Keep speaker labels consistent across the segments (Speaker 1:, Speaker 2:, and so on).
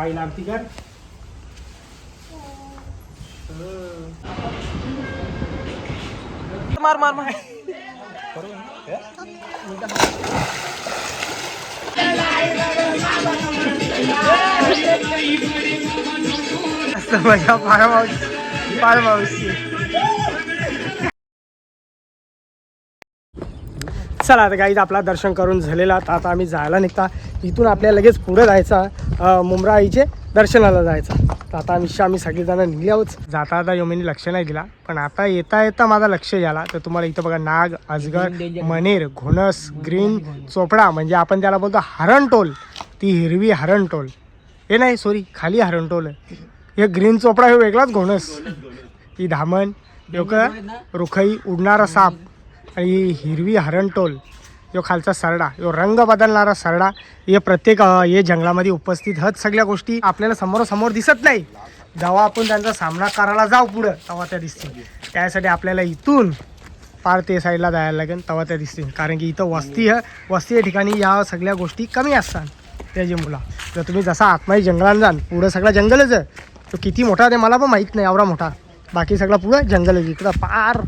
Speaker 1: आई आरती कर. मार मार मार. माझ्या पारमावशी. चला आता गाईज आपला दर्शन करून झालेला. आता आम्ही जायला निघता. इथून आपल्याला लगेच पुढे जायचा मुंब्रा आईचे दर्शनाला जायचा. तर आता आम्ही सगळेजण निघले आहोत. जाता आता योमीने लक्ष नाही दिला, पण आता येता येता माझा लक्ष झाला. तर तुम्हाला इथं बघा नाग, अजगर, मनेर, घोणस, ग्रीन चोपडा म्हणजे आपण त्याला बोलतो हरणटोल. ती हिरवी हरणटोल हे नाही, सॉरी खाली हरणटोल. हे ग्रीन चोपडा हे वेगळाच घोणस. ही धामण, का रुखई, उडणारा साप आणि हिरवी हरणटोल यो खालचा सरडा, यो रंग बदलणारा सरडा. हे प्रत्येक हे जंगलामध्ये उपस्थित आहेत. सगळ्या गोष्टी आपल्याला समोरासमोर दिसत नाही. जेव्हा आपण त्यांचा सामना करायला जाऊ पुढं तेव्हा त्या दिसतील. त्यासाठी आपल्याला इथून पार ते साईडला जायला लागेल तेव्हा त्या दिसतील. कारण की इथं वस्ती या ठिकाणी या सगळ्या गोष्टी कमी असतात. त्याची मुला जर तुम्ही जसा आतमध्ये जंगलात जाल, पुढं सगळा जंगलच आहे. तो किती मोठा ते मला पण माहीत नाही, एवढा मोठा. बाकी सगळा पुढं जंगलच. इकडं पार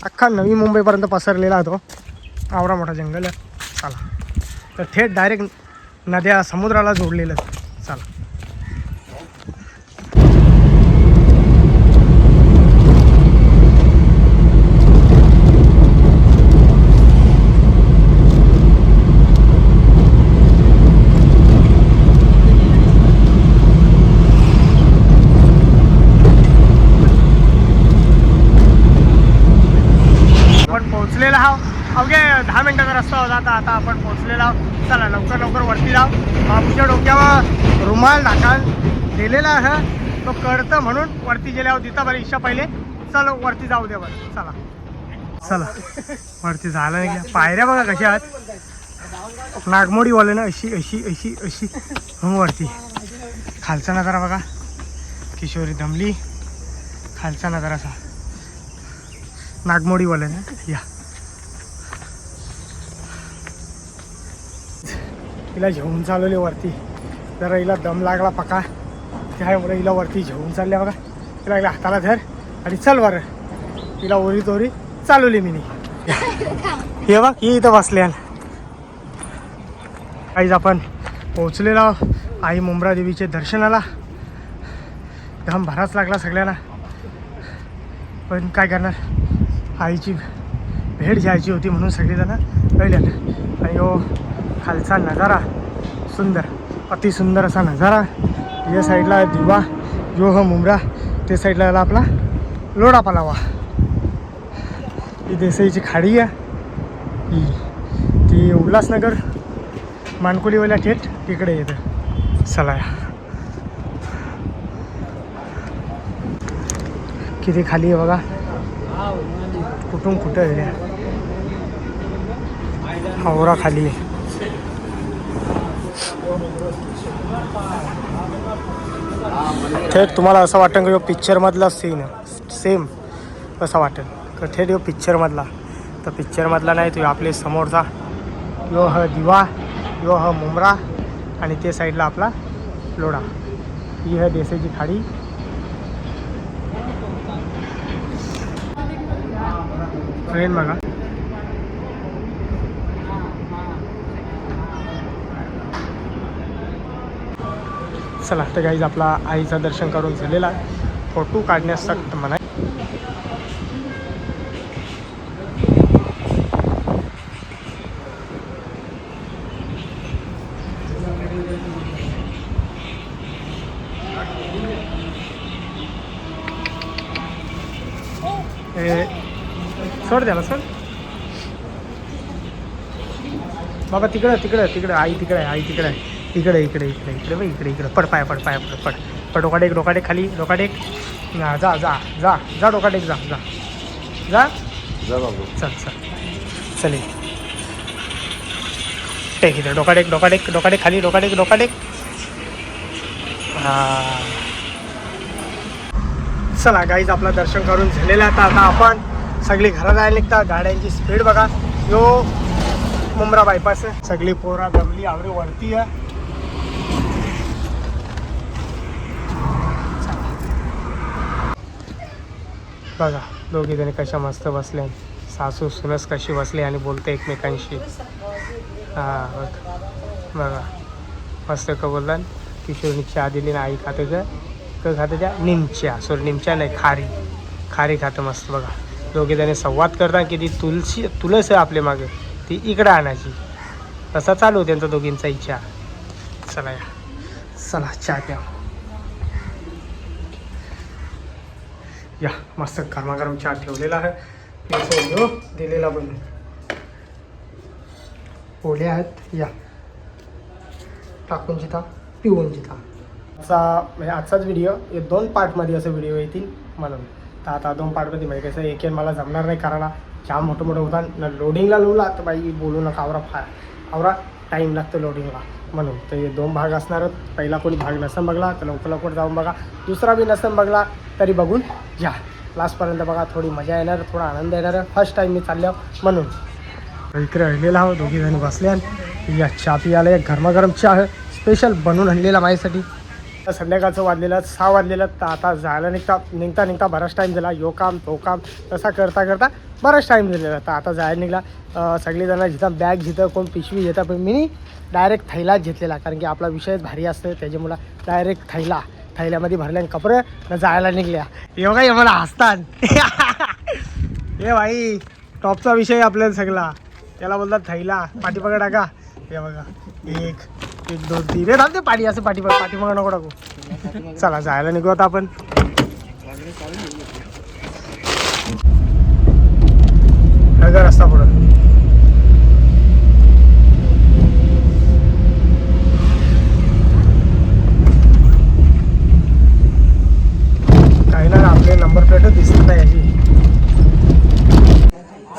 Speaker 1: अख्खा नवी मुंबईपर्यंत पसरलेला तो आवडा मोठा जंगल आहे. चला तर थेट डायरेक्ट नद्या समुद्राला जोडलेलं. चला आपण पोहोचलेला आहोत. अवघे 10 मिनिटाचा रस्ता होता. आता आपण पोहोचलेला आहोत. चला लवकर वरती जाऊ. बापूच्या डोक्यावर रुमाल ढाकाल दिलेला आहे, तो कळतं म्हणून वरती गेल्यावर तिथं बरं इच्छा पहिले. चल वरती जाऊ दे बरं. चला वरती झालं नाही. पायऱ्या बघा कशा आहेत, नागमोडीवाले ना अशी अशी अशी अशी. मग वरती खालचा नजारा बघा, किशोरी दमली. खालचा नजारा असा नागमोडीवाले ना. या हिला घेऊन चालवले वरती. जरा हिला दम लागला पका, त्यामुळे हिला वरती घेऊन चालल्या बघा. तिला हिला हाताला धर आणि चल बरं. तिला ओरी तोरी चालवली मी. हे बघ ही इथं बसल्या. काहीच आपण पोहोचलेलो आई मुंब्रा देवीचे दर्शनाला. दम भराच लागला सगळ्यांना, पण काय करणार, आईची भेट घ्यायची होती म्हणून सगळेजण पहिल्या. आणि हो खालचा नजारा सुंदर, अतिसुंदर असा नजारा. या साईडला दिवा जो हा मुंब्रा, ते साईडला आला आपला लोढा पालावा. ही देसाईची खाडी आहे. ही ती उल्हासनगर मानकोलीवाल्या थेट तिकडे येतं. चला किती खाली आहे बघा, कुठून कुठं आहे. हावरा खाली आहे. थेट तुम्हाला असं वाटेल की पिक्चरमधला सीन सेम असं वाटेल तर थेट यो पिक्चरमधला. तर पिक्चरमधला नाही, तो आपले समोरचा यो ह दिवा, यो ह मुंब्रा आणि ते साईडला आपला लोढा. ही ह देसाईची खाडी. ट्रेन बघा. चला तर गाईज आपला आईचं दर्शन करून झालेला. फोटो काढण्यास सक्त म्हणा. सोड द्याला सर बाबा. तिकडं आई तिकडे आहे. इकडे बघ, इकडे पड डोकाटेक खाली. डोकाटेक जा डोकाटेक जा बाबू. चल टेक इथे. डोकाटेक खाली. डोकाटेक. हां चला गाईज आपलं दर्शन करून झालेलं आहे. आता आपण सगळी घरात जायला निघता. गाड्यांची स्पीड बघा. यो मुंब्रा बायपास आहे. सगळी पोरा जमली आवरी वरती आहे. बघा दोघी जणी कशा मस्त बसल्या, सासू सुनस कशी बसली आणि बोलते एकमेकांशी. हां बघा मस्त का बोलतात. किशोरनी चहा दिली ना, आई खाते का खाते त्या निमच्या, सॉरी निमच्या नाही, खारी खातं मस्त. बघा दोघे जणी संवाद करतात की ती तुळस आहे आपल्या मागे, ती इकडं आणायची. तसा चालू त्यांचा दोघींचा इच्छा. चला चला चहा प्या या. मस्त गरमागरम चहा ठेवलेला आहे, दिलेला बनून. पोळ्या आहेत या, टाकून जिथा पिऊन जिथा. म्हणजे आजचाच व्हिडिओ हे 2 पार्टमध्ये असं व्हिडिओ येतील म्हणून. तर आता 2 पार्टमध्ये म्हणजे कसं एक मला जमणार नाही, कारण जाम मोठं होता ना. लोडिंगला लावला तर बाई बोलू नका, आवरा टाईम लागतो लोडिंगला म्हणून. तर हे 2 भाग असणारच. पहिला कोणी भाग नसेल बघला तर लवकर जाऊन बघा, दुसरा बी नसेल बघला तरी बघून घ्या लास्टपर्यंत बघा. थोडी मजा येणार, थोडा आनंद येणार. फर्स्ट टाईम मी चाललो म्हणून. इकडे आणलेला आहो, दोघी जणी बसल्या या चहा पियाला. एक गरमागरम चहा स्पेशल बनवून आणलेला माझ्यासाठी. संध्याकाळचं वाजलेलं 6 वाजलेलं. तर आता जायला निघता बराच टाईम झाला. यो काम तो काम तसा करता बराच टाईम झालेला. तर आता जायला निघला. सगळेजण जिथं बॅग घेतं, कोण पिशवी घेतं, पण मी डायरेक्ट थैलाच घेतलेला, कारण की आपला विषयच भारी असतं. त्याच्यामुळं डायरेक्ट थैल्यामध्ये भरल्या कपडे न जायला निघल्या. एवढा हे मला हसतात हे भाई टॉपचा विषय आपल्याला सगळा. त्याला बोलतात थैला. पाठीमागं टाका. हे बघा 1 2 3 हे थांबते पाणी असं पाठीमागं नको टाकू. चला जायला निघू आता आपण. रस्ता पुढं काही ना, आपले नंबर प्लेटच दिसत नाही अशी.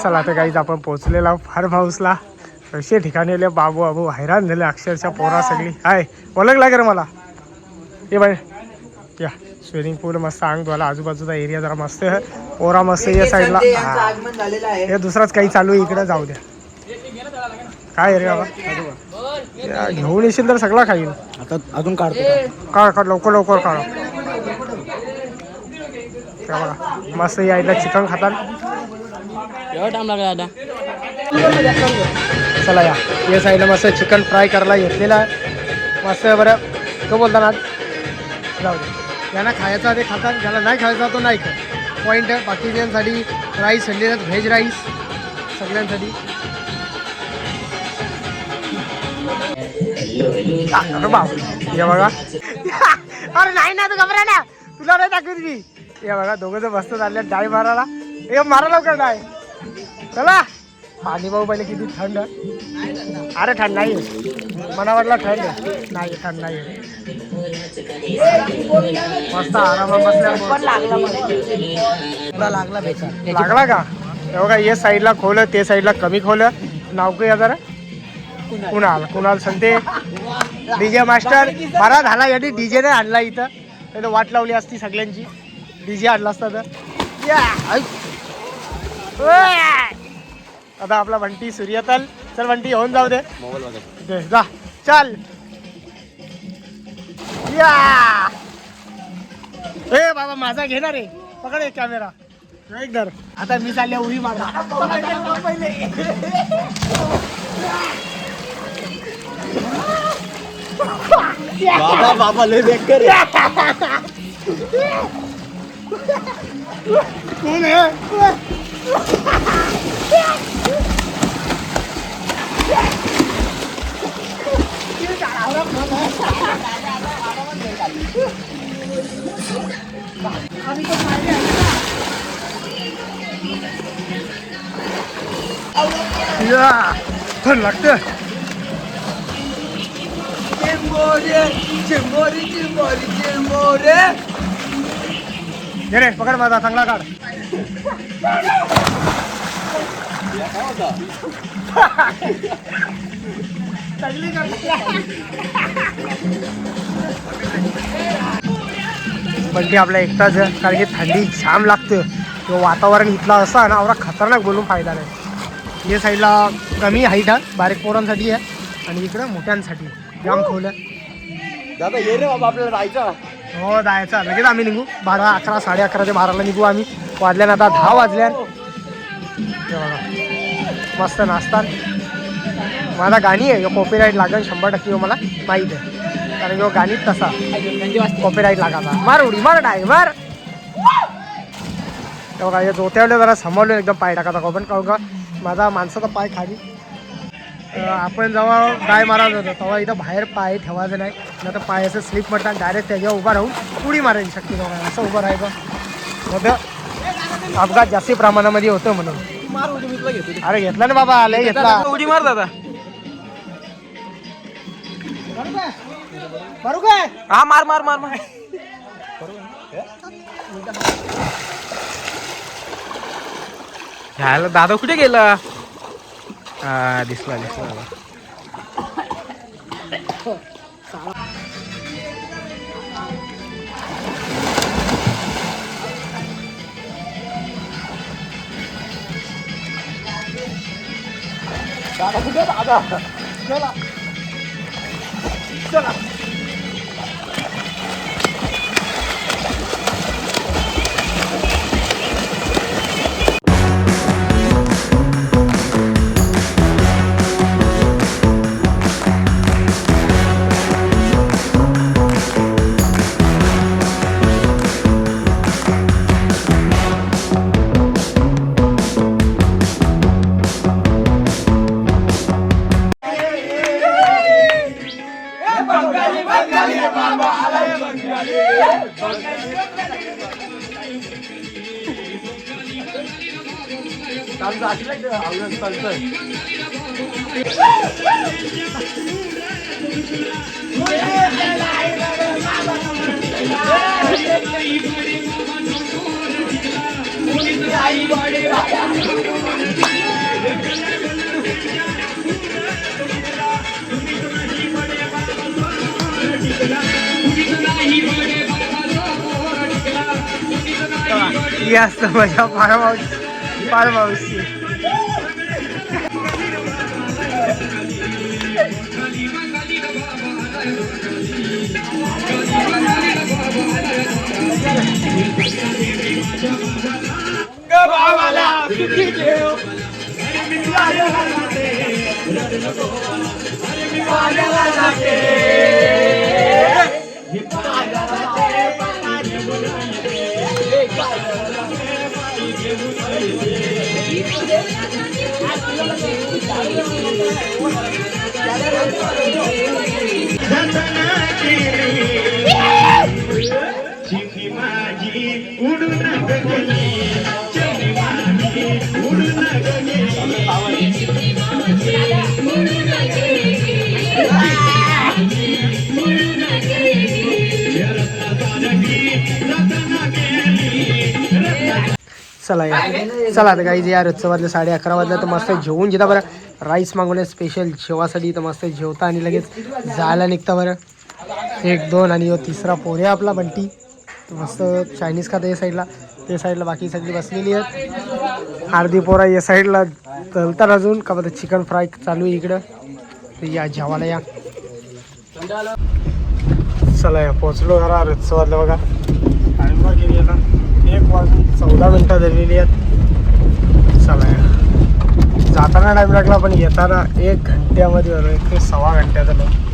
Speaker 1: चला तर काहीच आपण पोहोचलेला फार्म हाऊसला. असे ठिकाणी आले बाबू हैराण झाले अक्षरशः. पोरा सगळी आहे ओळखला का रे मला. ये बाय या स्विमिंग पूल मस्त, अंग धुवायला आजूबाजूचा एरिया जरा मस्त आहे. पोरा मस्त या साईडला. हे दुसराच काही चालू आहे इकडे. जाऊ द्या काय रे बाबा, घेऊन येशील तर सगळा खाईल.
Speaker 2: आता अजून काढ
Speaker 1: लवकर काढ. बघा मस्त या इथला चिकन खातात. चला या साईडला मस्त चिकन फ्राय करायला घेतलेला आहे मस्त. बरं तो बोलता ना, जाऊ दे. ज्यांना खायचा ते खातात, ज्याला नाही खायचा तो नाही खात. पॉईंट आहे. बाकीच्यांसाठी राईस आणलेला, व्हेज राईस सगळ्यांसाठी. हे बघा अरे नाही ना, तू घबरा ना, तुला नाही दाखवत मी. हे बघा दोघं जण मस्त चालले डाय मारायला. हे मारा लवकर डाय. चला पाणी भाऊ पहिले किती थंड. अरे थंड नाही, मला वाटलं थंड नाही. थंड नाही, मस्त आरामात बसल्या. लागला का. हे बघा हे साईडला खोलं, ते साईडला कमी खोलं. नाव काय जरा कुणाल संते डीजे मास्टर. बरा झाला यांनी डीजे नाही आणला इथं, नाही तर वाट लावली असती सगळ्यांची. डीजे आणला असता तर. आता आपला बंटी सूर्यतल. चल बंटी होऊन जाऊ दे जा. चल या. ए बाबा माझा घेणार रे, पकड एक कॅमेरा एक धर. आता मी चालले उडी मारा.
Speaker 2: बाबा लय बेकार.
Speaker 1: कोण आहे. थंड लागतं. रे पकड माझा चांगला काढ. बंटी आपला एकटाच आहे, कारण की थंडी जाम लागतं. तो वातावरण इथला असं ना, आवरा खतरनाक बोलून फायदा नाही. हे साईडला कमी हाईट आहे, बारीक पोरांसाठी आहे, आणि इकडं मोठ्यांसाठी जाम खोलं.
Speaker 2: दादा ये रे बाबा, आपल्याला जायचं.
Speaker 1: हो जायचं लगेच. आम्ही निघू 12, 11, 11:30 ते 12ला निघू आम्ही. वाजल्यानं आता 10 वाजल्यात. हे बघा मस्त नाचतात. मला गाणी आहे कॉपीराईट लागेल 100% मला माहीत आहे, कारण यो गाणीत तसा कॉपीराईट लागायचा. मार उडी मार डाय मार. हे बघा हे जोत्यावले जरा सांभाळून एकदम पाय टाकायचा आपण, कारण का माझा माणसाचा पाय खाली. आपण जेव्हा डाय मारायला जातो तेव्हा इथं बाहेर पाय ठेवायचं नाही, नाही तर पायाचं स्लिप म्हणतात डायरेक्ट त्याच्यावर उभा राहून उडी मारायची शक्ती बघा. असं उभं राहायचं होतं, अपघात जास्ती प्रमाणामध्ये होतं म्हणून. अरे घेतला ना बाबा, लय घेतला.
Speaker 2: उडी मार दादा.
Speaker 1: मारू काय?
Speaker 2: हा मार मार मार मार. ह्याला दादा कुठे गेला? हा दिसला दिसला. दादा कुठे? दादा चला चला.
Speaker 1: असतं माझ्या पाळमावशी. चला चला आता काही या रोजचं वाजलं 11:30 वाजलं, तर मस्त जेवून घेता बरं. राईस मागवले स्पेशल जेवासाठी, तर मस्त जेवता आणि लगेच जायला निघता बरं. 1 2 आणि तिसरा पोरे आपला बंटी. तर मस्त चायनीज खाता या साईडला, ते साईडला बाकी सगळी बसलेली आहेत. अर्धी पोरा या साईडला तलतात अजून का बरं. चिकन फ्राय चालू आहे इकडं, तर या जेवायला या. चला या पोचलो जरा. रोजचं वाजलं बघा. टाईम बघा किती आता 1:14 झालेली आहेत. चला या जाताना टाईम लागला, पण येताना 1 घंट्यामध्ये झालो. 1 ते 1.25 घंट्याचा नाही.